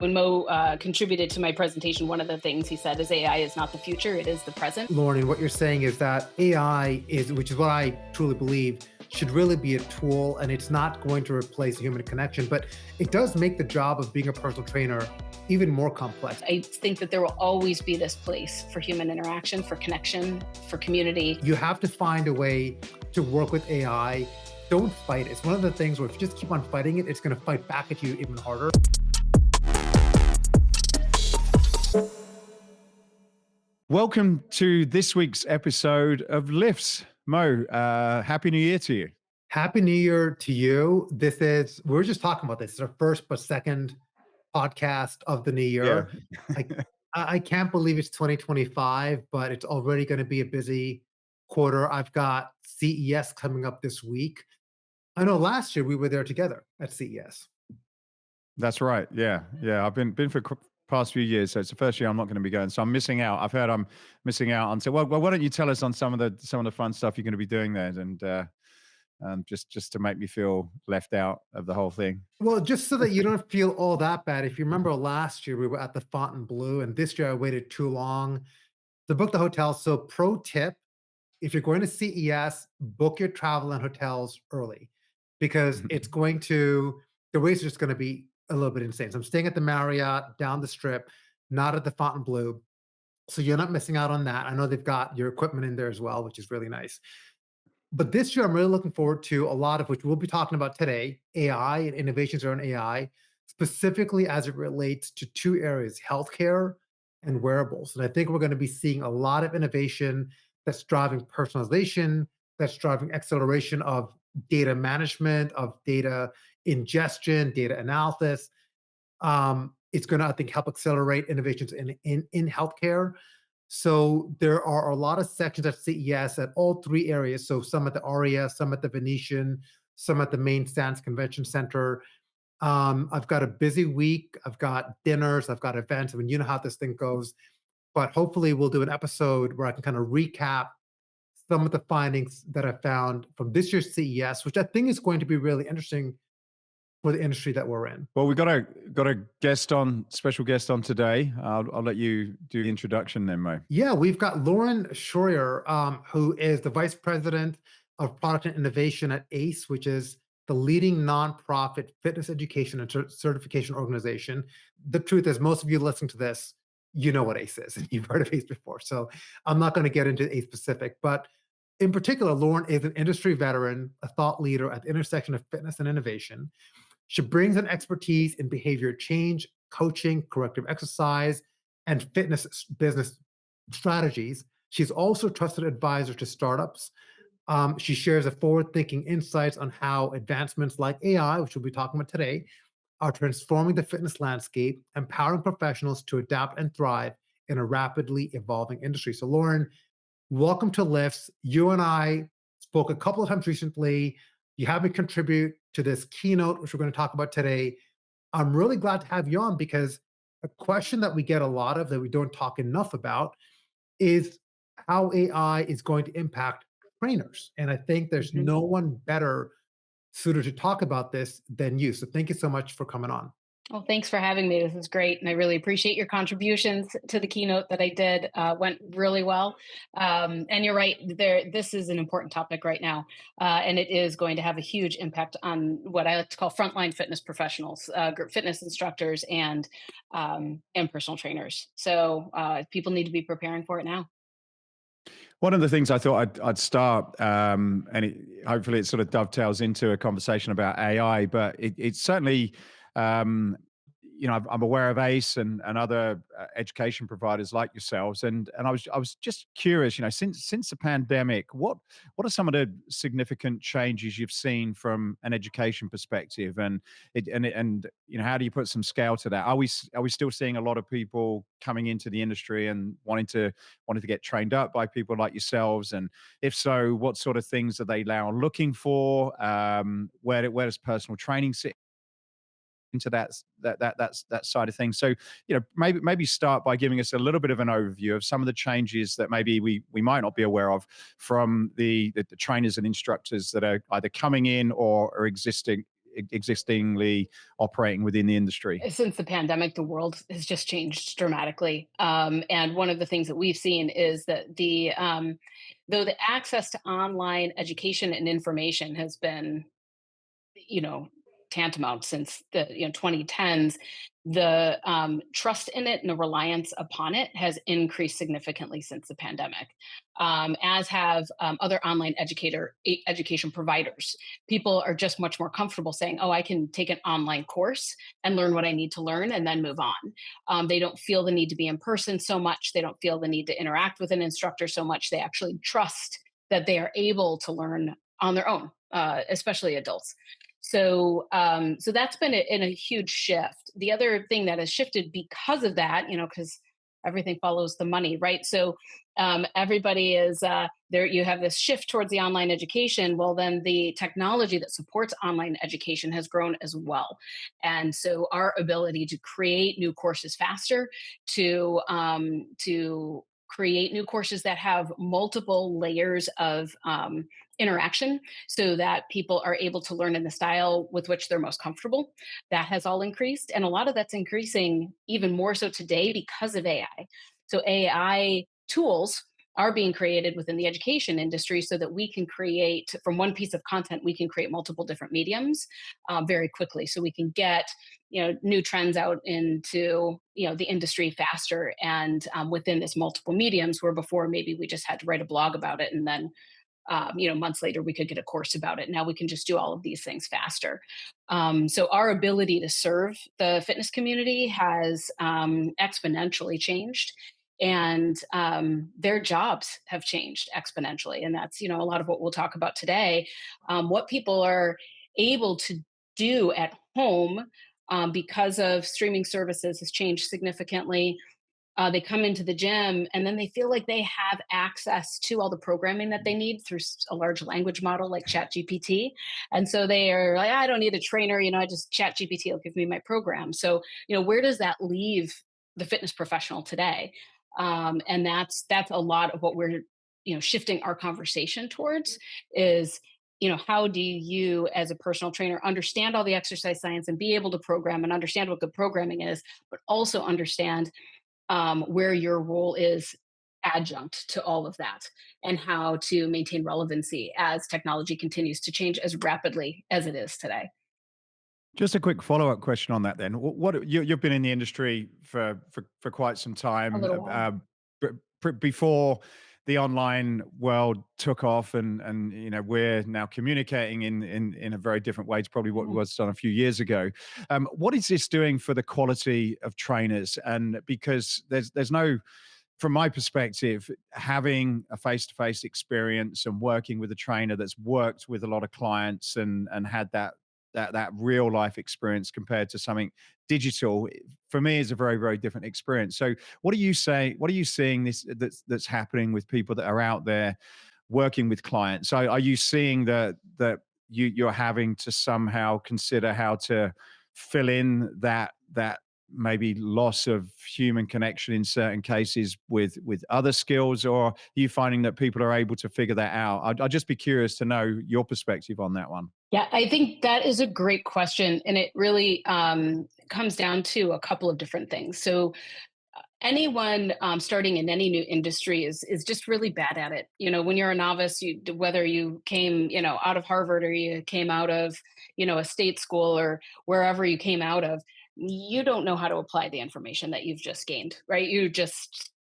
When Mo contributed to my presentation, one of the things he said is AI is not the future, it is the present. Lauren, what you're saying is that AI is, which is what I truly believe, should really be a tool, and it's not going to replace human connection, but it does make the job of being a personal trainer even more complex. I think that there will always be this place for human interaction, for connection, for community. You have to find a way to work with AI. Don't fight it. It's one of the things where if you just keep on fighting it, it's going to fight back at you even harder. Welcome to this week's episode of Lifts. Mo, Happy New Year to you. Happy New Year to you. We were just talking about this. It's our first but second podcast of the new year. Yeah. I can't believe it's 2025, but it's already going to be a busy quarter. I've got CES coming up this week. I know last year we were there together at CES. That's right. Yeah. I've been for past few years, so it's the first year I'm not going to be going. So I'm missing out. I've heard I'm missing out on. So well, why don't you tell us on some of the fun stuff you're going to be doing there, and just to make me feel left out of the whole thing. Well, just so that you don't feel all that bad. If you remember last year we were at the Fontainebleau, and this year I waited too long to book the hotel. So pro tip: if you're going to CES, book your travel and hotels early, because the rates are just going to be a little bit insane. So I'm staying at the Marriott down the strip, not at the Fontainebleau. So you're not missing out on that. I know they've got your equipment in there as well, which is really nice. But this year, I'm really looking forward to a lot of which we'll be talking about today: AI and innovations around AI, specifically as it relates to two areas: healthcare and wearables. And I think we're going to be seeing a lot of innovation that's driving personalization, that's driving acceleration of data management, of data ingestion, data analysis. It's going to, I think, help accelerate innovations in healthcare. So there are a lot of sections at CES at all three areas. So some at the RES, some at the Venetian, some at the main Sands Convention Center. I've got a busy week. I've got dinners. I've got events. I mean, you know how this thing goes. But hopefully we'll do an episode where I can kind of recap some of the findings that I found from this year's CES, which I think is going to be really interesting for the industry that we're in. Well, we got a special guest on today. I'll let you do the introduction then, Mo. Yeah, we've got Lauren Shroyer, who is the Vice President of Product and Innovation at ACE, which is the leading nonprofit fitness education and certification organization. The truth is, most of you listening to this, you know what ACE is, and you've heard of ACE before. So I'm not going to get into ACE specific, but in particular, Lauren is an industry veteran, a thought leader at the intersection of fitness and innovation. She brings an expertise in behavior change, coaching, corrective exercise, and fitness business strategies. She's also a trusted advisor to startups. She shares a forward-thinking insights on how advancements like AI, which we'll be talking about today, are transforming the fitness landscape, empowering professionals to adapt and thrive in a rapidly evolving industry. So Lauren, welcome to Lifts. You and I spoke a couple of times recently. You have me contribute to this keynote, which we're going to talk about today. I'm really glad to have you on, because a question that we get a lot of that we don't talk enough about is how AI is going to impact trainers. And I think there's no one better suited to talk about this than you. So thank you so much for coming on. Well, thanks for having me. This is great. And I really appreciate your contributions to the keynote that I did. Went really well. And you're right, this is an important topic right now. And it is going to have a huge impact on what I like to call frontline fitness professionals, fitness instructors, and personal trainers. So people need to be preparing for it now. One of the things I thought I'd start, hopefully it sort of dovetails into a conversation about AI, but it's certainly, I'm aware of ACE and other education providers like yourselves, and I was just curious, since the pandemic, what are some of the significant changes you've seen from an education perspective, and how do you put some scale to that? Are we still seeing a lot of people coming into the industry and wanting to get trained up by people like yourselves, and if so, what sort of things are they now looking for? Where does personal training sit into that side of things? So, maybe start by giving us a little bit of an overview of some of the changes that maybe we might not be aware of from the trainers and instructors that are either coming in or are existing existingly operating within the industry? Since the pandemic, the world has just changed dramatically. And one of the things that we've seen is that though the access to online education and information has been, you know, tantamount since the 2010s, the trust in it and the reliance upon it has increased significantly since the pandemic, as have other online education providers. People are just much more comfortable saying, oh, I can take an online course and learn what I need to learn and then move on. They don't feel the need to be in person so much. They don't feel the need to interact with an instructor so much. They actually trust that they are able to learn on their own, especially adults. So that's been in a huge shift. The other thing that has shifted because of that, because everything follows the money, right? So everybody is there. You have this shift towards the online education. Well, then the technology that supports online education has grown as well, and so our ability to create new courses faster, to create new courses that have multiple layers of interaction so that people are able to learn in the style with which they're most comfortable. That has all increased. And a lot of that's increasing even more so today because of AI. So AI tools are being created within the education industry so that we can create from one piece of content, we can create multiple different mediums very quickly. So we can get new trends out into the industry faster and within this multiple mediums, where before maybe we just had to write a blog about it and then months later we could get a course about it. Now we can just do all of these things faster. So our ability to serve the fitness community has exponentially changed, and their jobs have changed exponentially. And that's a lot of what we'll talk about today. What people are able to do at home because of streaming services has changed significantly. They come into the gym and then they feel like they have access to all the programming that they need through a large language model like ChatGPT. And so they are like, I don't need a trainer, I just ChatGPT will give me my program. So, where does that leave the fitness professional today? And that's a lot of what we're, shifting our conversation towards is, how do you as a personal trainer understand all the exercise science and be able to program and understand what good programming is, but also understand where your role is adjunct to all of that and how to maintain relevancy as technology continues to change as rapidly as it is today. Just a quick follow-up question on that then. You've been in the industry for quite some A time, little while. before the online world took off, and we're now communicating in a very different way to probably what was done a few years ago. What is this doing for the quality of trainers? And because there's no, from my perspective, having a face-to-face experience and working with a trainer that's worked with a lot of clients and had that real life experience compared to something digital, for me, is a very, very different experience. So what are you saying? What are you seeing that's happening with people that are out there working with clients? So are you seeing that you're having to somehow consider how to fill in that maybe loss of human connection in certain cases with other skills, or are you finding that people are able to figure that out? I'd just be curious to know your perspective on that one. Yeah, I think that is a great question. And it really comes down to a couple of different things. So anyone starting in any new industry is just really bad at it. When you're a novice, whether you came out of Harvard or you came out of a state school or wherever you came out of, you don't know how to apply the information that you've just gained, right? You just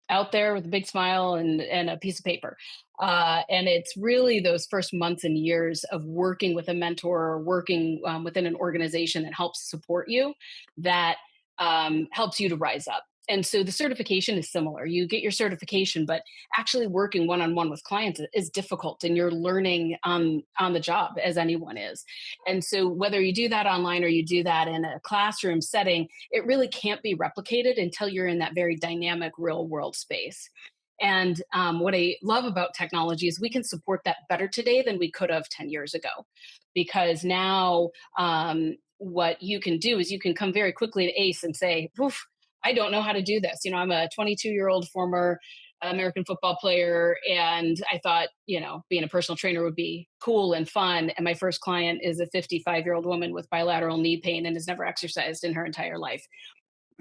out there with a big smile and a piece of paper. And it's really those first months and years of working with a mentor or working within an organization that helps support you, that helps you to rise up. And so the certification is similar. You get your certification, but actually working one-on-one with clients is difficult, and you're learning on the job as anyone is. And so whether you do that online or you do that in a classroom setting, it really can't be replicated until you're in that very dynamic real world space. And what I love about technology is we can support that better today than we could have 10 years ago, because now what you can do is you can come very quickly to ACE and say, oof, I don't know how to do this. I'm a 22-year-old former American football player. And I thought, being a personal trainer would be cool and fun. And my first client is a 55-year-old woman with bilateral knee pain and has never exercised in her entire life.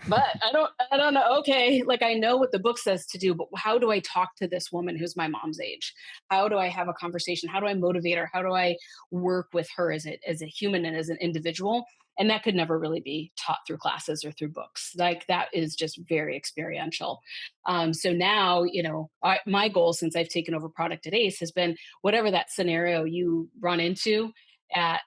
But I don't know. Okay, like I know what the book says to do, but how do I talk to this woman who's my mom's age? How do I have a conversation? How do I motivate her? How do I work with her as a human and as an individual? And that could never really be taught through classes or through books. Like that is just very experiential. So now, my goal since I've taken over product at Ace has been whatever that scenario you run into at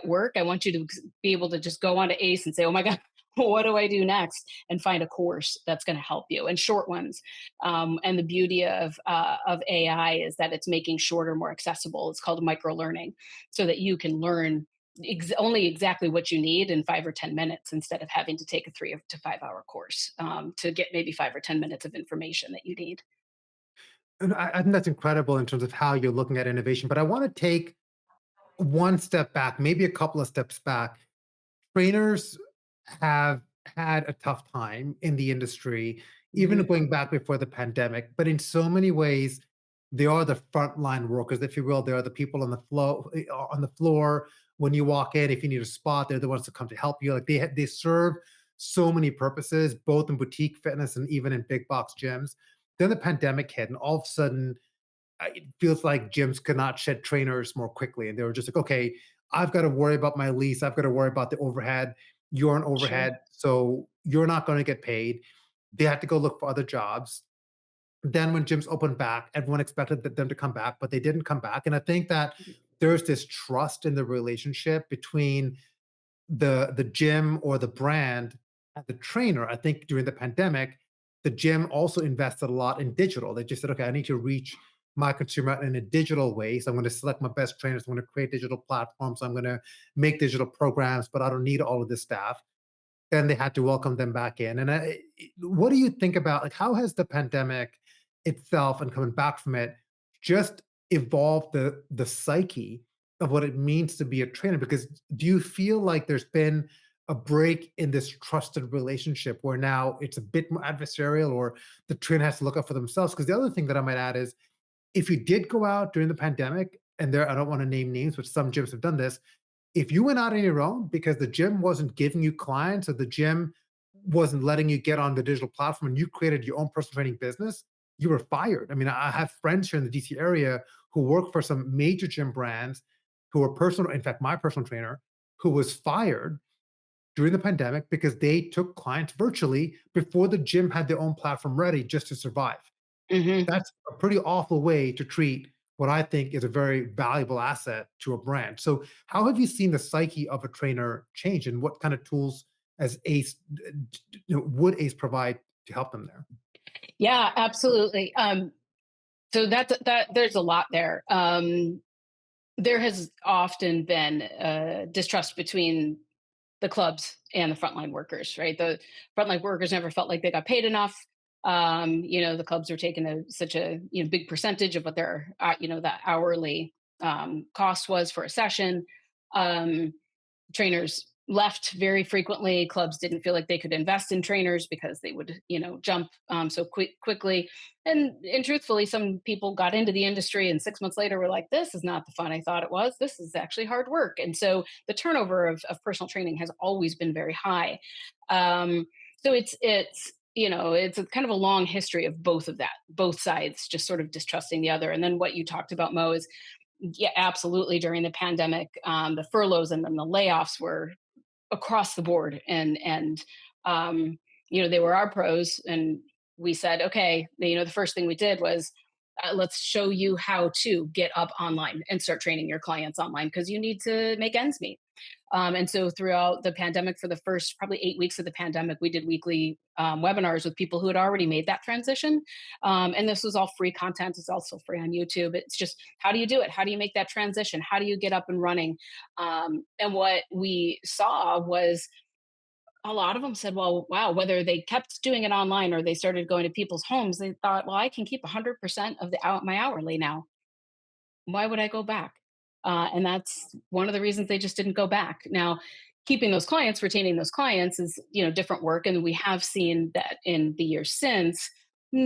work. I want you to be able to just go onto Ace and say, "Oh my God, what do I do next?" and find a course that's going to help you and short ones. And the beauty of AI is that it's making shorter, more accessible. It's called micro learning, so that you can learn only exactly what you need in 5 or 10 minutes instead of having to take a 3 to 5 hour course to get maybe 5 or 10 minutes of information that you need. And I think that's incredible in terms of how you're looking at innovation. But I want to take one step back, maybe a couple of steps back. Trainers have had a tough time in the industry, even Mhm. going back before the pandemic. But in so many ways, they are the frontline workers, if you will. They are the people on the floor. When you walk in, if you need a spot, they're the ones that come to help you. Like they serve so many purposes, both in boutique fitness and even in big box gyms. Then the pandemic hit, and all of a sudden, it feels like gyms could not shed trainers more quickly. And they were just like, okay, I've got to worry about my lease. I've got to worry about the overhead. You're an Sure. overhead, so you're not going to get paid. They had to go look for other jobs. Then when gyms opened back, everyone expected them to come back, but they didn't come back. And I think that there's this trust in the relationship between the gym or the brand and the trainer. I think during the pandemic, the gym also invested a lot in digital. They just said, okay, I need to reach my consumer in a digital way. So I'm going to select my best trainers. I'm going to create digital platforms. I'm going to make digital programs, but I don't need all of this staff. Then they had to welcome them back in. And what do you think about like how has the pandemic itself and coming back from it just evolved the psyche of what it means to be a trainer? Because do you feel like there's been a break in this trusted relationship where now it's a bit more adversarial or the trainer has to look out for themselves? Because the other thing that I might add is if you did go out during the pandemic, and there I don't want to name names, but some gyms have done this, if you went out on your own because the gym wasn't giving you clients or the gym wasn't letting you get on the digital platform and you created your own personal training business, you were fired. I mean, I have friends here in the DC area who work for some major gym brands who are personal, in fact, my personal trainer, who was fired during the pandemic because they took clients virtually before the gym had their own platform ready just to survive. Hmm. That's a pretty awful way to treat what I think is a very valuable asset to a brand. So, how have you seen the psyche of a trainer change, and what kind of tools as Ace would Ace provide to help them there? Yeah, absolutely. So that there's a lot there. There has often been distrust between the clubs and the frontline workers, right? The frontline workers never felt like they got paid enough. The clubs are taking such a big percentage of what their that hourly cost was for a session. Um, Trainers left very frequently. Clubs didn't feel like they could invest in trainers because they would jump so quickly. And truthfully, some people got into the industry and 6 months later were like, this is not the fun I thought it was. This is actually hard work. And so the turnover of personal training has always been very high. So it's a kind of a long history of both of that, both sides just sort of distrusting the other. And then what you talked about, Mo, is yeah, absolutely. During the pandemic, the furloughs and then the layoffs were across the board, and they were our pros, and we said, okay, the first thing we did was let's show you how to get up online and start training your clients online because you need to make ends meet. And so throughout the pandemic, for the first probably 8 weeks of the pandemic, we did weekly webinars with people who had already made that transition. And this was all free content. It's also free on YouTube. It's just, how do you do it? How do you make that transition? How do you get up and running? And what we saw was a lot of them said, well, wow, whether they kept doing it online or they started going to people's homes, they thought, well, I can keep 100% of my hourly now. Why would I go back? And that's one of the reasons they just didn't go back. Now, keeping those clients, retaining those clients is different work, and we have seen that in the years since.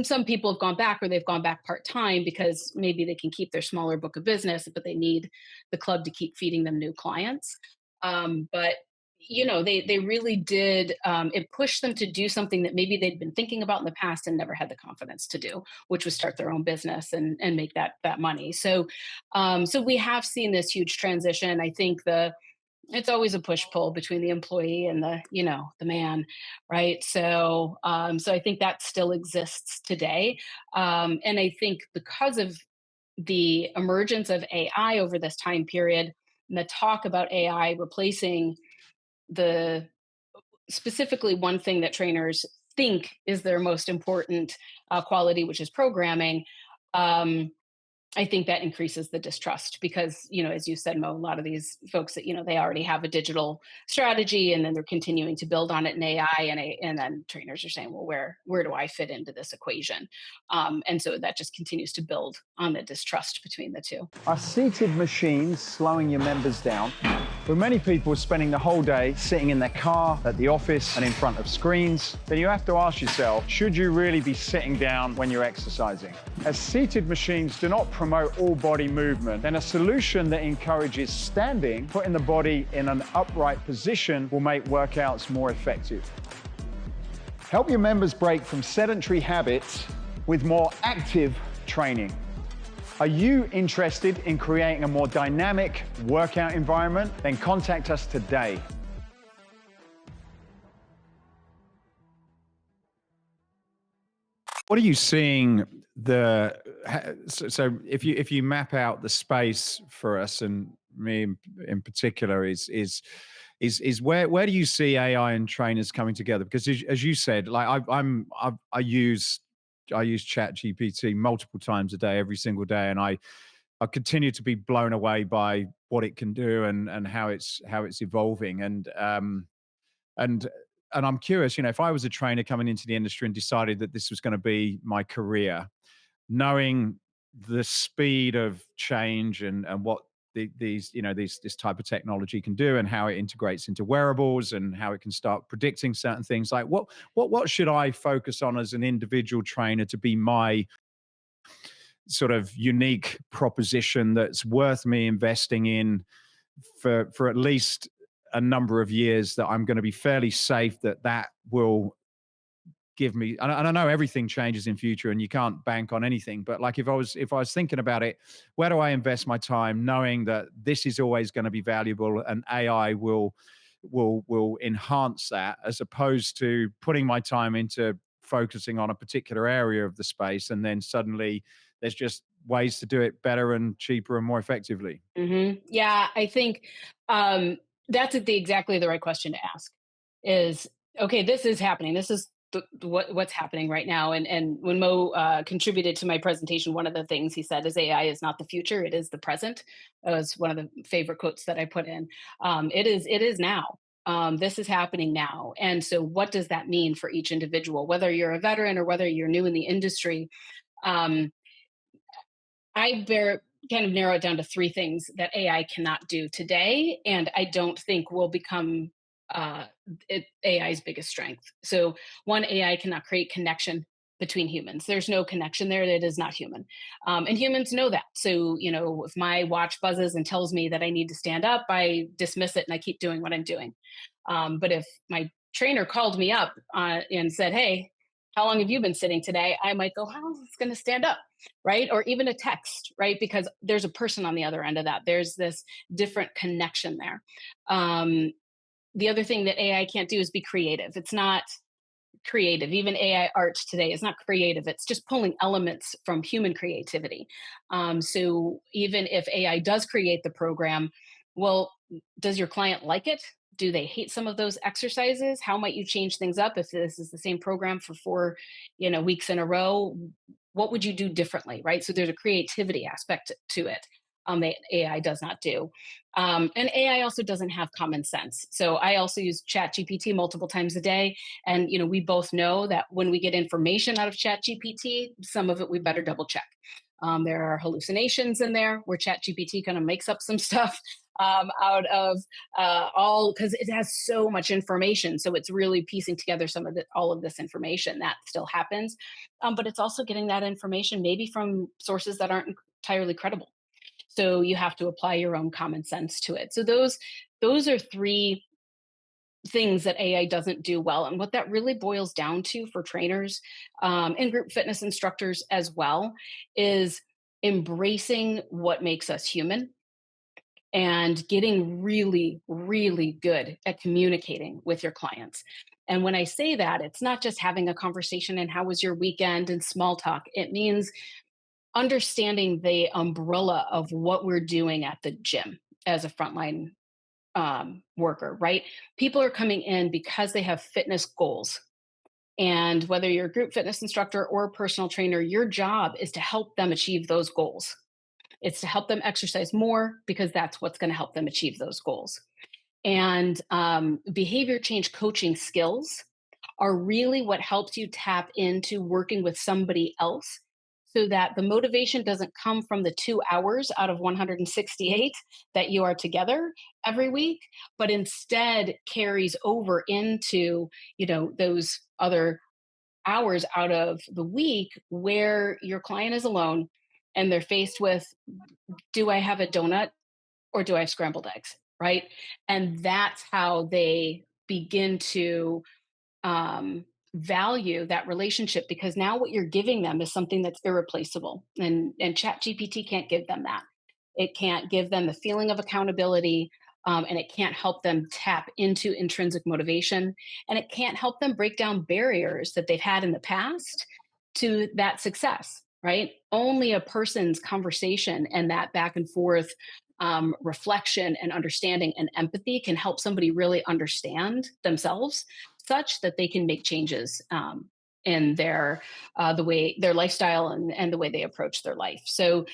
Some people have gone back, or they've gone back part-time because maybe they can keep their smaller book of business, but they need the club to keep feeding them new clients. But they really did. It pushed them to do something that maybe they'd been thinking about in the past and never had the confidence to do, which was start their own business and make that money. So we have seen this huge transition. I think it's always a push pull between the employee and the man, right? So I think that still exists today. And I think because of the emergence of AI over this time period, and the talk about AI replacing the specifically one thing that trainers think is their most important quality, which is programming. Um, I think that increases the distrust because, as you said, Mo, a lot of these folks that, they already have a digital strategy and then they're continuing to build on it in AI, and then trainers are saying, well, where do I fit into this equation? And so that just continues to build on the distrust between the two. Are seated machines slowing your members down? With many people spending the whole day sitting in their car, at the office, and in front of screens, then you have to ask yourself, should you really be sitting down when you're exercising? As seated machines do not promote all body movement, then a solution that encourages standing, putting the body in an upright position, will make workouts more effective. Help your members break from sedentary habits with more active training. Are you interested in creating a more dynamic workout environment? Then contact us today. What are you seeing so if you map out the space for us, and me in particular, is where do you see AI and trainers coming together? Because as you said, like I use Chat GPT multiple times a day, every single day, and I continue to be blown away by what it can do and how it's evolving. And I'm curious, if I was a trainer coming into the industry and decided that this was going to be my career, knowing the speed of change and what this type of technology can do and how it integrates into wearables and how it can start predicting certain things, like what should I focus on as an individual trainer to be my sort of unique proposition that's worth me investing in for at least a number of years, that I'm going to be fairly safe that will give me, and I know everything changes in future and you can't bank on anything, but like if I was thinking about it, where do I invest my time knowing that this is always going to be valuable and AI will enhance that, as opposed to putting my time into focusing on a particular area of the space and then suddenly there's just ways to do it better and cheaper and more effectively? Yeah, I think that's exactly the right question to ask. Is okay, this is happening. This is what's happening right now. And when Mo contributed to my presentation, one of the things he said is AI is not the future; it is the present. That was one of the favorite quotes that I put in. It is now. This is happening now. And so, what does that mean for each individual, whether you're a veteran or whether you're new in the industry? Um, kind of narrow it down to three things that AI cannot do today, and I don't think will become AI's biggest strength. So, one, AI cannot create connection between humans. There's no connection there. That is not human, and humans know that. So, if my watch buzzes and tells me that I need to stand up, I dismiss it and I keep doing what I'm doing. But if my trainer called me up and said, "Hey, how long have you been sitting today?" I might go, "How is going to stand up?" Right? Or even a text, right? Because there's a person on the other end of that. There's this different connection there. Um, the other thing that AI can't do is be creative. It's not creative. Even AI art today is not creative. It's just pulling elements from human creativity. So even if AI does create the program, well, does your client like it? Do they hate some of those exercises? How might you change things up if this is the same program for 4 weeks in a row? What would you do differently, right? So there's a creativity aspect to it that AI does not do. And AI also doesn't have common sense. So I also use Chat GPT multiple times a day. And we both know that when we get information out of Chat GPT, some of it we better double check. There are hallucinations in there where Chat GPT kind of makes up some stuff. out of all, because it has so much information. So it's really piecing together all of this information that still happens. But it's also getting that information maybe from sources that aren't entirely credible. So you have to apply your own common sense to it. So those are three things that AI doesn't do well. And what that really boils down to for trainers and group fitness instructors as well is embracing what makes us human and getting really, really good at communicating with your clients. And when I say that, it's not just having a conversation and how was your weekend and small talk. It means understanding the umbrella of what we're doing at the gym as a frontline worker, right? People are coming in because they have fitness goals. And whether you're a group fitness instructor or a personal trainer, your job is to help them achieve those goals. It's to help them exercise more because that's what's going to help them achieve those goals. And behavior change coaching skills are really what helps you tap into working with somebody else so that the motivation doesn't come from the 2 hours out of 168 that you are together every week, but instead carries over into, those other hours out of the week where your client is alone and they're faced with, do I have a donut or do I have scrambled eggs? Right. And that's how they begin to value that relationship, because now what you're giving them is something that's irreplaceable. And Chat GPT can't give them that. It can't give them the feeling of accountability. And it can't help them tap into intrinsic motivation. And it can't help them break down barriers that they've had in the past to that success, right? Only a person's conversation and that back and forth reflection and understanding and empathy can help somebody really understand themselves such that they can make changes in their the way their lifestyle and the way they approach their life. So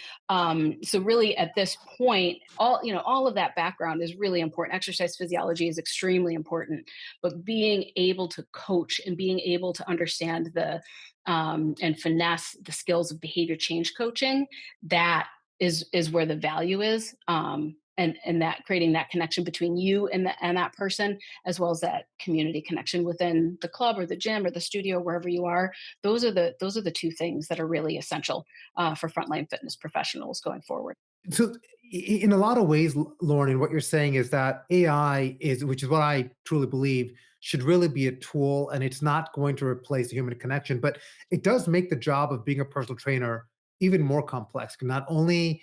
really at this point, all of that background is really important. Exercise physiology is extremely important, but being able to coach and being able to understand the and finesse the skills of behavior change coaching, that is where the value is. And that creating that connection between you and that person, as well as that community connection within the club or the gym or the studio, wherever you are. Those are the two things that are really essential for frontline fitness professionals going forward. So, in a lot of ways, Lauren, what you're saying is that AI is, which is what I truly believe, should really be a tool, and it's not going to replace the human connection. But it does make the job of being a personal trainer even more complex. Not only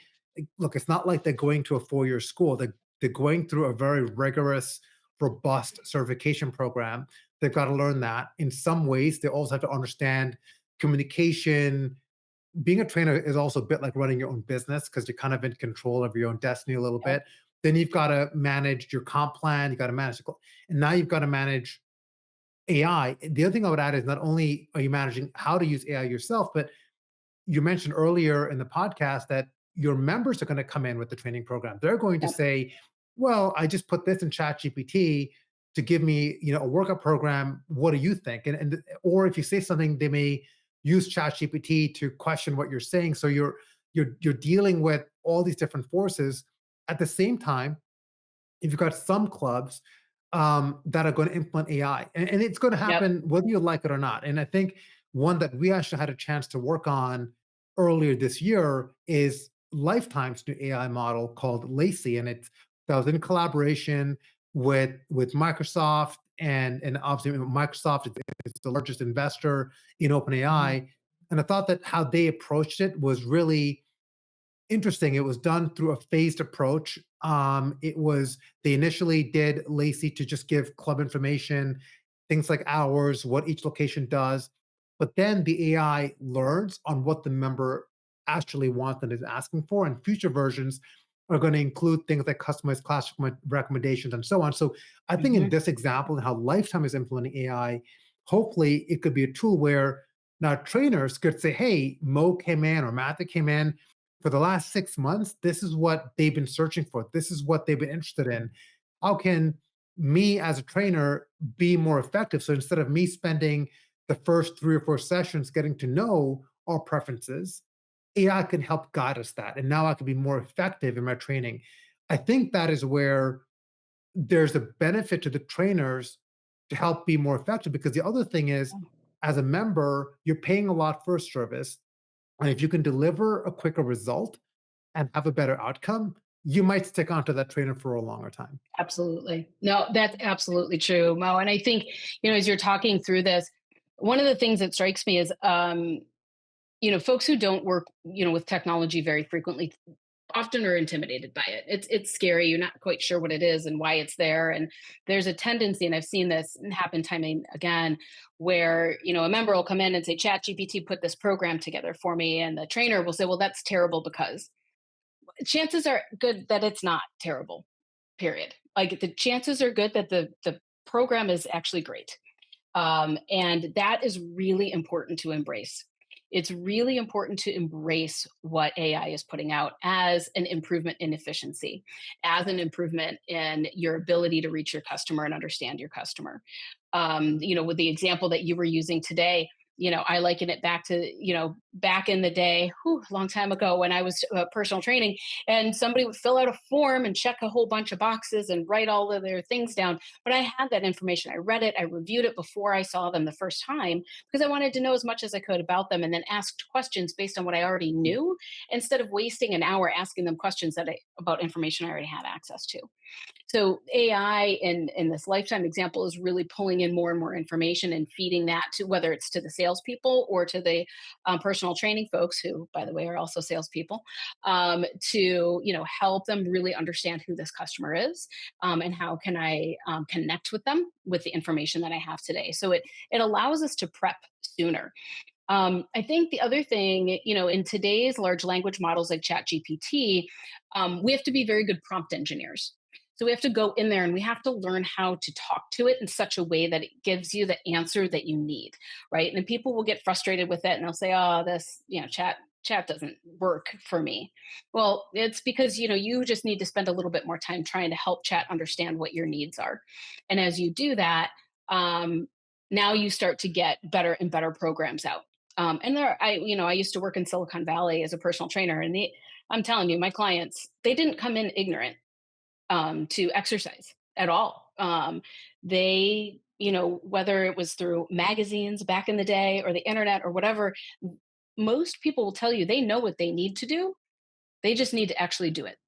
look, it's not like they're going to a 4-year school. They're going through a very rigorous, robust certification program. They've got to learn that. In some ways, they also have to understand communication. Being a trainer is also a bit like running your own business because you're kind of in control of your own destiny a little bit. Then you've got to manage your comp plan, you got to manage, and now you've got to manage AI. The other thing I would add is not only are you managing how to use AI yourself, but you mentioned earlier in the podcast that your members are going to come in with the training program. They're going to Yep. say, well, I just put this in Chat GPT to give me, a workout program. What do you think? And or if you say something, they may use Chat GPT to question what you're saying. So you're dealing with all these different forces at the same time. If you've got some clubs that are going to implement AI, and it's going to Yep. happen whether you like it or not. And I think one that we actually had a chance to work on earlier this year is Lifetime's new AI model called Lacey, and that was in collaboration with Microsoft, and obviously Microsoft is the largest investor in OpenAI. And I thought that how they approached it was really interesting. It was done through a phased approach. They initially did Lacey to just give club information, things like hours, what each location does, but then the AI learns on what the member actually wants and is asking for. And future versions are going to include things like customized class recommendations and so on. So I think in Mhm. this example and how Lifetime is implementing AI, hopefully it could be a tool where now trainers could say, hey, Mo came in or Matthew came in for the last 6 months. This is what they've been searching for. This is what they've been interested in. How can me as a trainer be more effective? So instead of me spending the first 3 or 4 sessions getting to know our preferences, AI can help guide us that. And now I can be more effective in my training. I think that is where there's a benefit to the trainers to help be more effective, because the other thing is, as a member, you're paying a lot for a service. And if you can deliver a quicker result and have a better outcome, you might stick onto that trainer for a longer time. Absolutely. No, that's absolutely true, Mo. And I think, as you're talking through this, one of the things that strikes me is, folks who don't work, with technology very frequently often are intimidated by it. It's scary. You're not quite sure what it is and why it's there. And there's a tendency, and I've seen this happen time and again, where, a member will come in and say, Chat GPT put this program together for me. And the trainer will say, well, that's terrible, because chances are good that it's not terrible, period. Like, the chances are good that the program is actually great. And that is really important to embrace. It's really important to embrace what AI is putting out as an improvement in efficiency, as an improvement in your ability to reach your customer and understand your customer. With the example that you were using today, I liken it back to, back in the day, a long time ago, when I was personal training, and somebody would fill out a form and check a whole bunch of boxes and write all of their things down. But I had that information. I read it. I reviewed it before I saw them the first time, because I wanted to know as much as I could about them, and then asked questions based on what I already knew, instead of wasting an hour asking them questions about information I already had access to. So AI in this lifetime example is really pulling in more and more information and feeding that to, whether it's to the salespeople or to the personal training folks, who, by the way, are also salespeople, to help them really understand who this customer is, and how can I connect with them with the information that I have today. So it allows us to prep sooner. I think the other thing, in today's large language models like ChatGPT, we have to be very good prompt engineers. So we have to go in there and we have to learn how to talk to it in such a way that it gives you the answer that you need, right? And then people will get frustrated with it and they'll say, "Oh, this, chat doesn't work for me." Well, it's because, you just need to spend a little bit more time trying to help chat understand what your needs are. And as you do that, now you start to get better and better programs out. I used to work in Silicon Valley as a personal trainer, and I'm telling you, my clients, they didn't come in ignorant to exercise at all. They, whether it was through magazines back in the day or the internet or whatever, most people will tell you they know what they need to do. They just need to actually do it.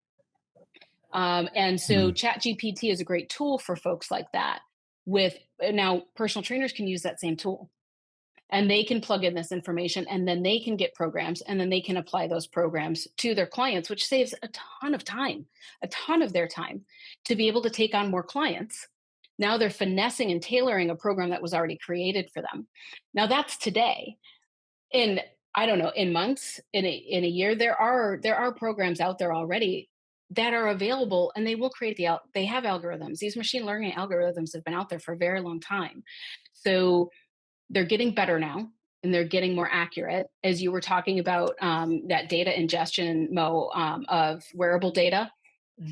And so Mm. ChatGPT is a great tool for folks like that. With now, personal trainers can use that same tool, and they can plug in this information, and then they can get programs, and then they can apply those programs to their clients, which saves a ton of time, a ton of their time, to be able to take on more clients. Now they're finessing and tailoring a program that was already created for them. Now that's today. In, I don't know, in months, in a year, there are programs out there already that are available, and they will create they have algorithms. These machine learning algorithms have been out there for a very long time. So they're getting better now, and they're getting more accurate. As you were talking about, that data ingestion, Mo, of wearable data,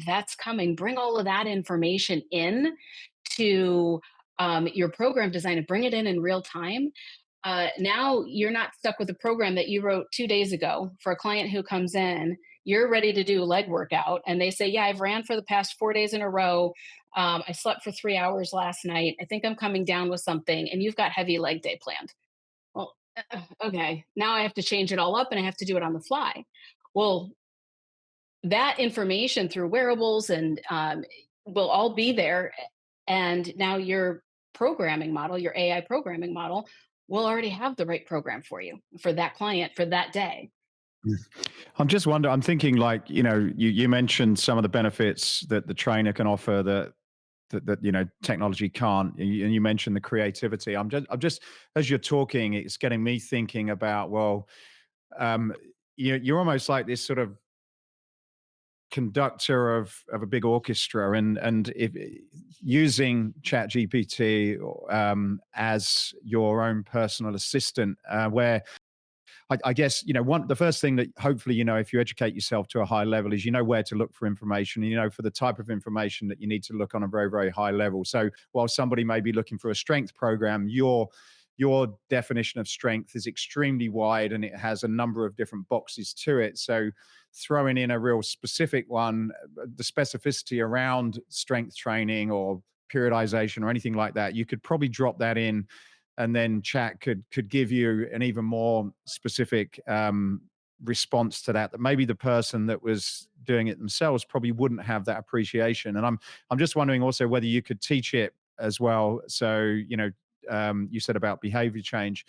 that's coming. Bring all of that information in to your program design, and bring it in real time. Now you're not stuck with a program that you wrote 2 days ago for a client who comes in. You're ready to do a leg workout, and they say, "Yeah, I've ran for the past 4 days in a row. I slept for 3 hours last night. I think I'm coming down with something," and you've got heavy leg day planned. Well, okay, now I have to change it all up, and I have to do it on the fly. Well, that information through wearables and will all be there, and now your programming model, your AI programming model, will already have the right program for you, for that client, for that day. Mm. I'm just wondering, I'm thinking, like, you mentioned some of the benefits that the trainer can offer that technology can't, and you mentioned the creativity. I'm just as you're talking, it's getting me thinking about, well, um, you're almost like this sort of conductor of a big orchestra, and if using chat gpt as your own personal assistant, where I guess, the first thing that hopefully, if you educate yourself to a high level, is where to look for information, for the type of information that you need to look on a very, very high level. So while somebody may be looking for a strength program, you're your definition of strength is extremely wide and it has a number of different boxes to it. So throwing in a real specific one, the specificity around strength training or periodization or anything like that, you could probably drop that in, and then chat could give you an even more specific response to that maybe the person that was doing it themselves probably wouldn't have that appreciation. And I'm just wondering also whether you could teach it as well. So you said about behavior change,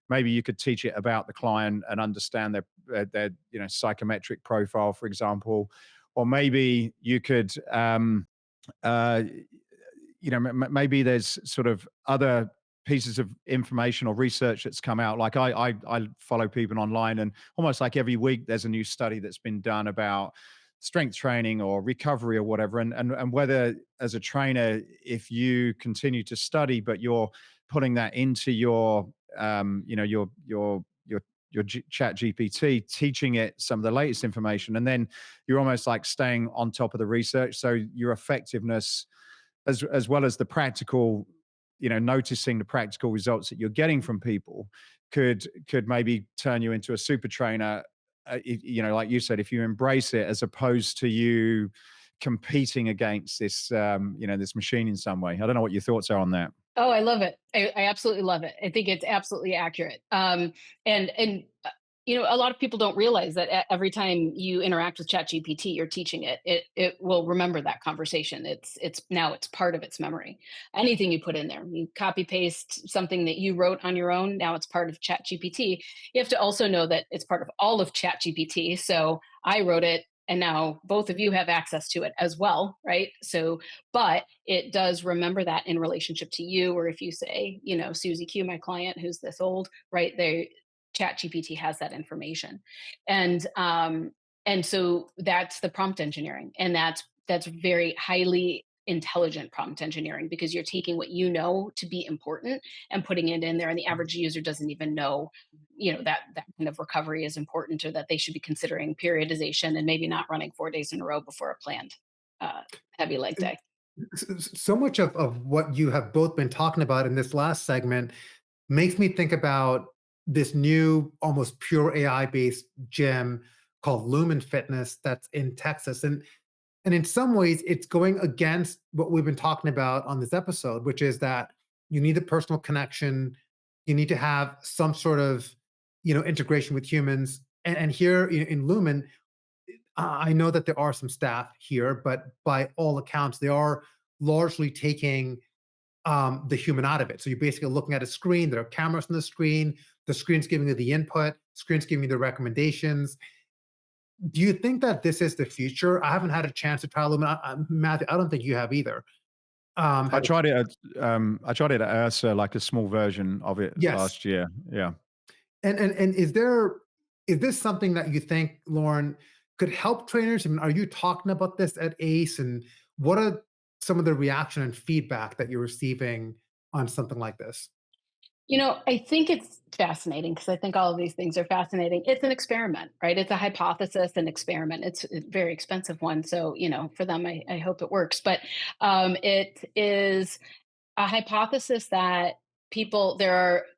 maybe you could teach it about the client and understand their psychometric profile, for example. Or maybe you could maybe there's sort of other pieces of information or research that's come out. Like I follow people online, and almost like every week there's a new study that's been done about strength training or recovery or whatever. And whether as a trainer, if you continue to study, but you're putting that into your chat GPT, teaching it some of the latest information, and then you're almost like staying on top of the research. So your effectiveness, as well as the practical, noticing the practical results that you're getting from people, could maybe turn you into a super trainer. Like you said, if you embrace it, as opposed to you competing against this, this machine in some way. I don't know what your thoughts are on that. Oh, I love it. I absolutely love it. I think it's absolutely accurate. And a lot of people don't realize that every time you interact with ChatGPT, you're teaching it. It will remember that conversation. It's now it's part of its memory. Anything you put in there, you copy paste something that you wrote on your own. Now it's part of ChatGPT. You have to also know that it's part of all of ChatGPT. So I wrote it, and now both of you have access to it as well, right? So, but it does remember that in relationship to you, or if you say, Susie Q, my client, who's this old, right? Chat GPT has that information. And so that's the prompt engineering. And that's very highly intelligent prompt engineering, because you're taking what you know to be important and putting it in there. And the average user doesn't even know, that kind of recovery is important, or that they should be considering periodization and maybe not running 4 days in a row before a planned heavy leg day. So much of what you have both been talking about in this last segment makes me think about this new, almost pure AI-based gym called Lumen Fitness that's in Texas. And in some ways, it's going against what we've been talking about on this episode, which is that you need a personal connection. You need to have some sort of, integration with humans. And here in Lumen, I know that there are some staff here, but by all accounts, they are largely taking the human out of it. So you're basically looking at a screen. There are cameras on the screen's giving you the input, screen's giving you the recommendations. Do you think that this is the future? I haven't had a chance to try Lumen. Matthew, I don't think you have either. I tried it at Ursa, like a small version of it Yes. last year. Yeah. And is this something that you think, Lauren, could help trainers? I mean, are you talking about this at ACE? And what are some of the reaction and feedback that you're receiving on something like this? I think it's fascinating, because I think all of these things are fascinating. It's an experiment, right? It's a hypothesis, an experiment. It's a very expensive one. So, for them, I hope it works. But it is a hypothesis that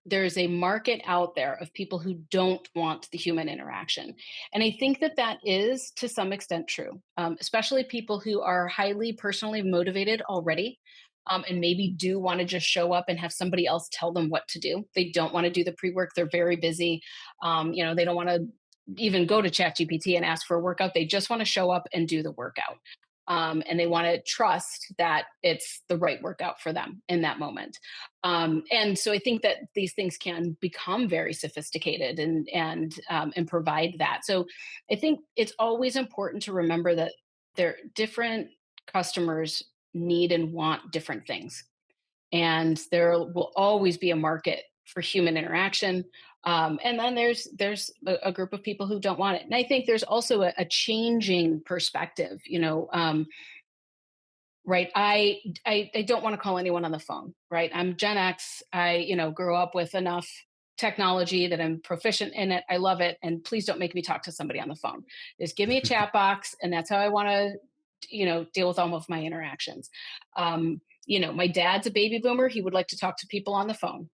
there's a market out there of people who don't want the human interaction. And I think that is to some extent true, especially people who are highly personally motivated already. And maybe do want to just show up and have somebody else tell them what to do. They don't want to do the pre-work. They're very busy. They don't want to even go to ChatGPT and ask for a workout. They just want to show up and do the workout. And they want to trust that it's the right workout for them in that moment. And so I think that these things can become very sophisticated and provide that. So I think it's always important to remember that different customers need and want different things. And there will always be a market for human interaction. And then there's a group of people who don't want it. And I think there's also a changing perspective, right? I don't want to call anyone on the phone, right? I'm Gen X. I, grew up with enough technology that I'm proficient in it. I love it. And please don't make me talk to somebody on the phone. Just give me a chat box. And that's how I want to deal with all of my interactions. My dad's a baby boomer. He would like to talk to people on the phone.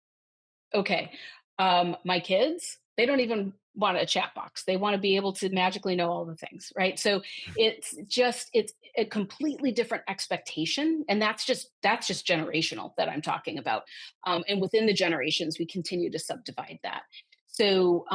Okay. My kids, they don't even want a chat box. They want to be able to magically know all the things, right? So it's a completely different expectation, and that's just generational that I'm talking about. And within the generations, we continue to subdivide that. So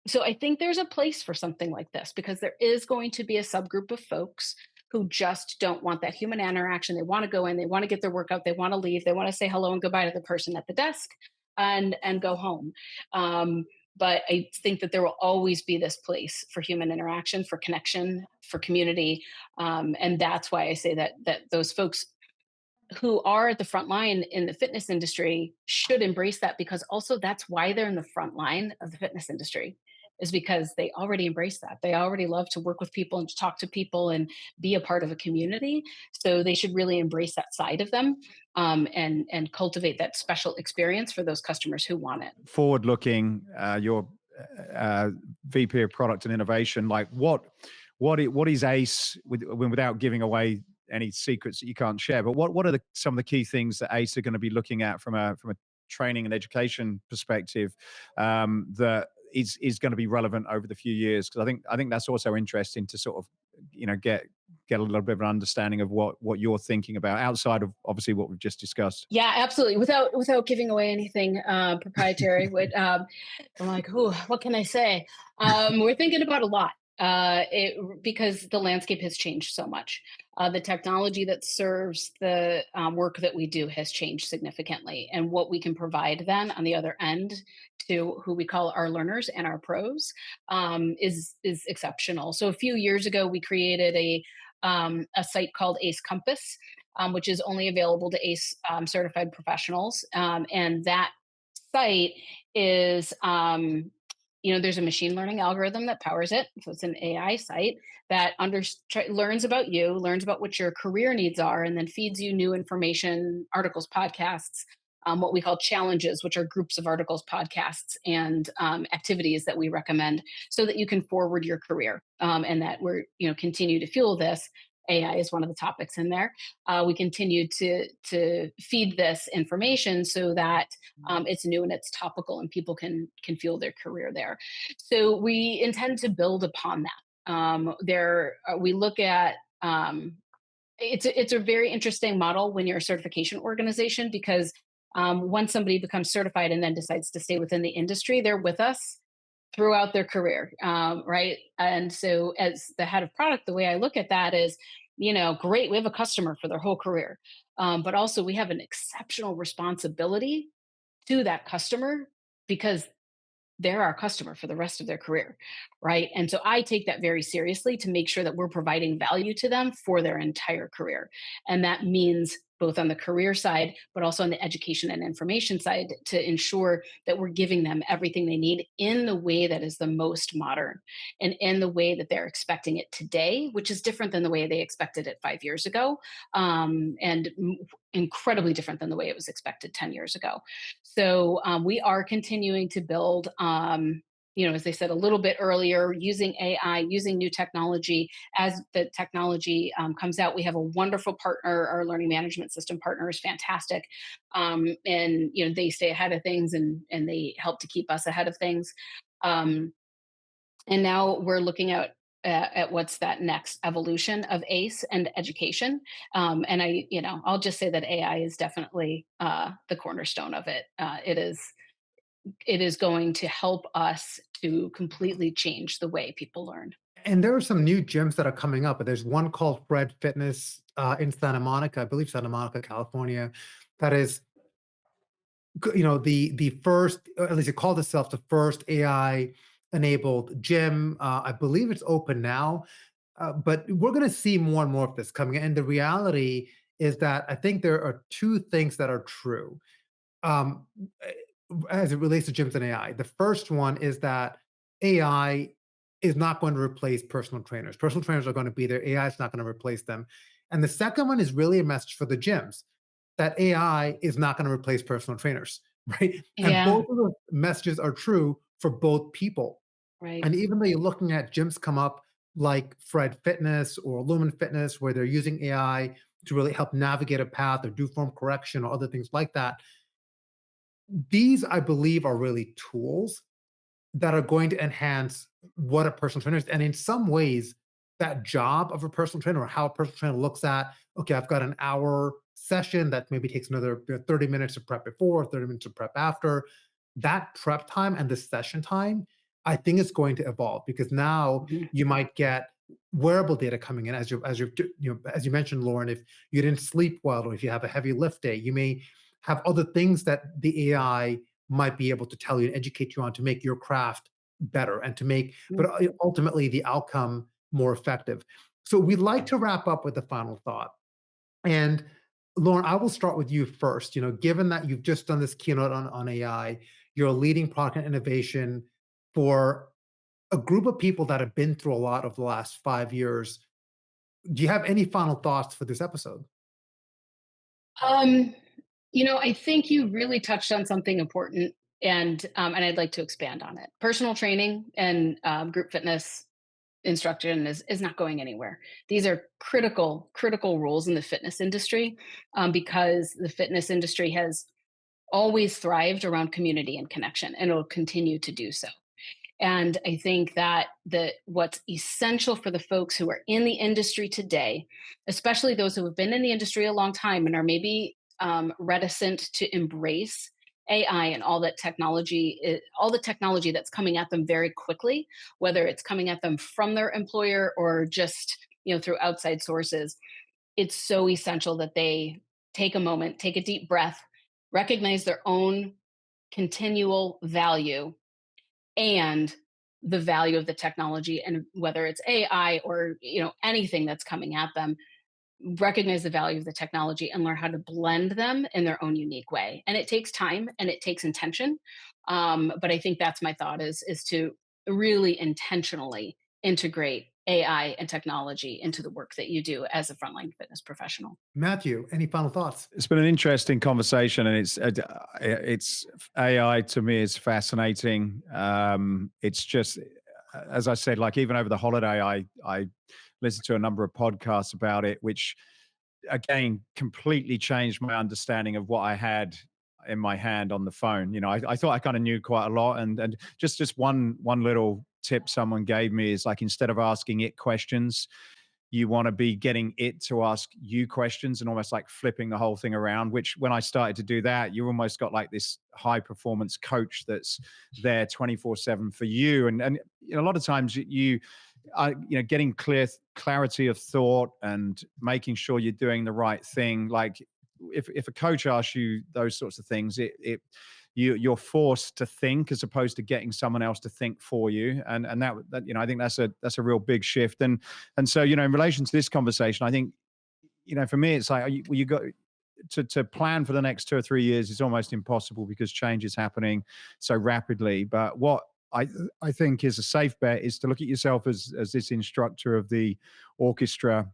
so I think there's a place for something like this because there is going to be a subgroup of folks who just don't want that human interaction. They want to go in, they want to get their workout, they want to leave, they want to say hello and goodbye to the person at the desk and go home. But I think that there will always be this place for human interaction, for connection, for community, and that's why I say that those folks who are at the front line in the fitness industry should embrace that because also that's why they're in the front line of the fitness industry is because they already embrace that. They already love to work with people and to talk to people and be a part of a community. So they should really embrace that side of them and cultivate that special experience for those customers who want it. Forward looking, your VP of product and innovation, like what is ACE without giving away any secrets that you can't share, but what are some of the key things that ACE are going to be looking at from a training and education perspective, that is going to be relevant over the few years? Because I think that's also interesting to sort of get a little bit of an understanding of what you're thinking about outside of obviously what we've just discussed. Yeah, absolutely. Without giving away anything proprietary, I'm like, oh, what can I say? We're thinking about a lot. Because the landscape has changed so much. The technology that serves the work that we do has changed significantly. And what we can provide then on the other end to who we call our learners and our pros is exceptional. So a few years ago, we created a site called ACE Compass, which is only available to ACE certified professionals. And that site is there's a machine learning algorithm that powers it. So it's an AI site that learns about you, learns about what your career needs are, and then feeds you new information, articles, podcasts, what we call challenges, which are groups of articles, podcasts, and activities that we recommend so that you can forward your career and that we're, continue to fuel this. AI is one of the topics in there. We continue to feed this information so that it's new and it's topical, and people can fuel their career there. So we intend to build upon that. We look at it's a very interesting model when you're a certification organization because once somebody becomes certified and then decides to stay within the industry, they're with us throughout their career, right? And so, as the head of product, the way I look at that is, great, we have a customer for their whole career, but also we have an exceptional responsibility to that customer because they're our customer for the rest of their career, right? And so I take that very seriously to make sure that we're providing value to them for their entire career. And that means both on the career side, but also on the education and information side to ensure that we're giving them everything they need in the way that is the most modern and in the way that they're expecting it today, which is different than the way they expected it 5 years ago, and incredibly different than the way it was expected 10 years ago. So we are continuing to build, as they said a little bit earlier, using AI, using new technology. As the technology comes out, we have a wonderful partner. Our learning management system partner is fantastic. And, they stay ahead of things and they help to keep us ahead of things. And now we're looking at what's that next evolution of ACE and education. And I'll just say that AI is definitely the cornerstone of it. It is going to help us to completely change the way people learn. And there are some new gyms that are coming up. There's one called Fred Fitness in Santa Monica, I believe Santa Monica, California, that is, the first, or at least it called itself the first AI enabled gym. I believe it's open now, but we're going to see more and more of this coming. And the reality is that I think there are two things that are true. Um, as it relates to gyms and AI. The first one is that AI is not going to replace personal trainers. Personal trainers are going to be there. AI is not going to replace them. And the second one is really a message for the gyms that AI is not going to replace personal trainers, right? And Yeah, both of those messages are true for both people. right. And even though you're looking at gyms come up like Fred Fitness or Lumen Fitness, where they're using AI to really help navigate a path or do form correction or other things like that, these, I believe, are really tools that are going to enhance what a personal trainer is. And in some ways, that job of a personal trainer or how a personal trainer looks at, okay, I've got an hour session that maybe takes another 30 minutes to prep before, 30 minutes to prep after. That prep time and the session time, I think is going to evolve because now Mhm. you might get wearable data coming in as you mentioned, Lauren, if you didn't sleep well or if you have a heavy lift day, you may have other things that the AI might be able to tell you and educate you on to make your craft better and to make, but Mm. ultimately the outcome more effective. So we'd like to wrap up with a final thought. And Lauren, I will start with you first. Given that you've just done this keynote on AI, you're a leading product and innovation for a group of people that have been through a lot of the last 5 years. Do you have any final thoughts for this episode? Um, I think you really touched on something important, and I'd like to expand on it. Personal training and group fitness instruction is not going anywhere. These are critical roles in the fitness industry, because the fitness industry has always thrived around community and connection, and it'll continue to do so. And I think that what's essential for the folks who are in the industry today, especially those who have been in the industry a long time and are maybe reticent to embrace AI and all the technology that's coming at them very quickly, whether it's coming at them from their employer or just through outside sources. It's so essential that they take a moment, take a deep breath, recognize their own continual value and the value of the technology, and whether it's AI or anything that's coming at them, recognize the value of the technology and learn how to blend them in their own unique way. And it takes time and it takes intention, but I think that's my thought is to really intentionally integrate AI and technology into the work that you do as a frontline fitness professional. Matthew, any final thoughts? It's been an interesting conversation, and it's AI to me is fascinating. It's just, as I said, like even over the holiday, I listened to a number of podcasts about it, which again completely changed my understanding of what I had in my hand on the phone. I thought I kind of knew quite a lot, and just one little tip someone gave me is like instead of asking it questions, you want to be getting it to ask you questions and almost like flipping the whole thing around, which when I started to do that, you almost got like this high performance coach that's there 24/7 for you. And a lot of times getting clarity of thought and making sure you're doing the right thing. Like if a coach asks you those sorts of things, you're forced to think as opposed to getting someone else to think for you, and that I think that's a real big shift. And so in relation to this conversation, I think for me it's like you got to plan for the next 2 or 3 years is almost impossible because change is happening so rapidly. But what I think is a safe bet is to look at yourself as this instructor of the orchestra.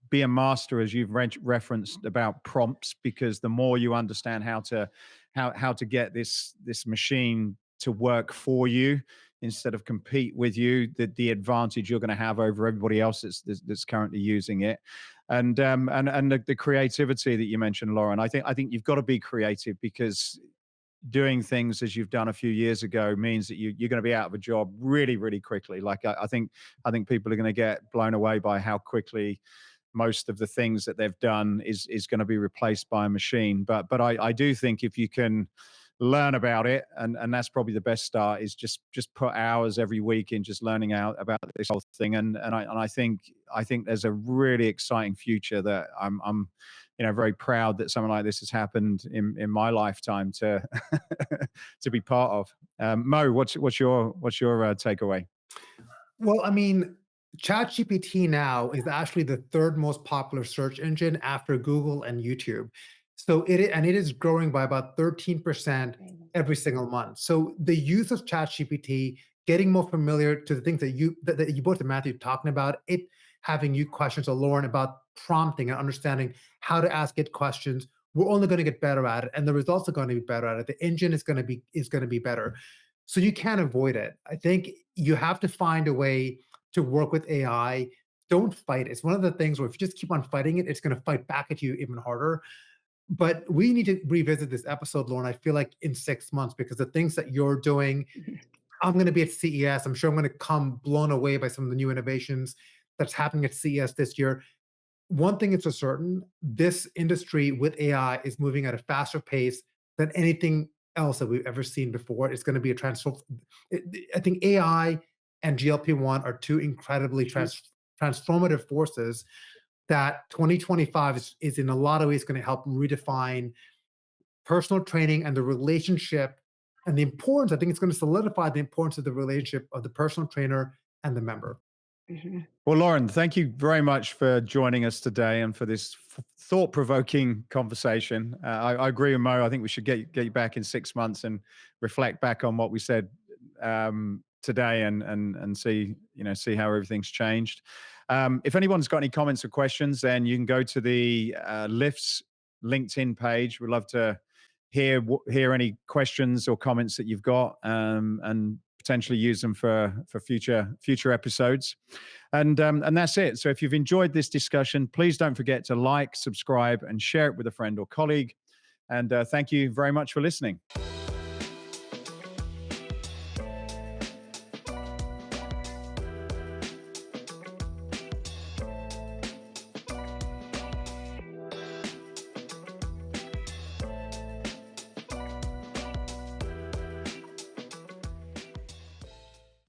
Be a master, as you've referenced, about prompts, because the more you understand how to get this machine to work for you instead of compete with you, the advantage you're going to have over everybody else that's currently using it. And the creativity that you mentioned, Lauren, I think you've got to be creative, because doing things as you've done a few years ago means that you're going to be out of a job really, really quickly. Like I think people are going to get blown away by how quickly most of the things that they've done is going to be replaced by a machine. But I do think if you can learn about it, and that's probably the best start, is just put hours every week in just learning out about this whole thing. And I think there's a really exciting future that I'm very proud that something like this has happened in my lifetime to to be part of. Mo, what's your takeaway? Well, I mean, ChatGPT now is actually the third most popular search engine after Google and YouTube. So it is growing by about 13% every single month. So the use of ChatGPT, getting more familiar to the things that you both and Matthew talking about, it having you questions or Lauren about prompting and understanding how to ask it questions. We're only going to get better at it, and the results are going to be better at it. The engine is going to be better. So you can't avoid it. I think you have to find a way to work with AI. Don't fight it. It's one of the things where if you just keep on fighting it, it's going to fight back at you even harder. But we need to revisit this episode, Lauren. I feel like in 6 months, because the things that you're doing, Mhm. I'm going to be at CES. I'm sure I'm going to come blown away by some of the new innovations that's happening at CES this year. One thing is for certain, this industry with AI is moving at a faster pace than anything else that we've ever seen before. It's going to be a transform. I think AI and GLP-1 are two incredibly transformative forces that 2025 is in a lot of ways going to help redefine personal training and the relationship and the importance. I think it's going to solidify the importance of the relationship of the personal trainer and the member. Mhm. Well, Lauren, thank you very much for joining us today and for this thought-provoking conversation. I agree with Mo. I think we should get you back in 6 months and reflect back on what we said today and see how everything's changed. If anyone's got any comments or questions, then you can go to the Lifts LinkedIn page. We'd love to hear any questions or comments that you've got, and potentially use them for future episodes. And that's it. So if you've enjoyed this discussion, please don't forget to like, subscribe, and share it with a friend or colleague. And thank you very much for listening.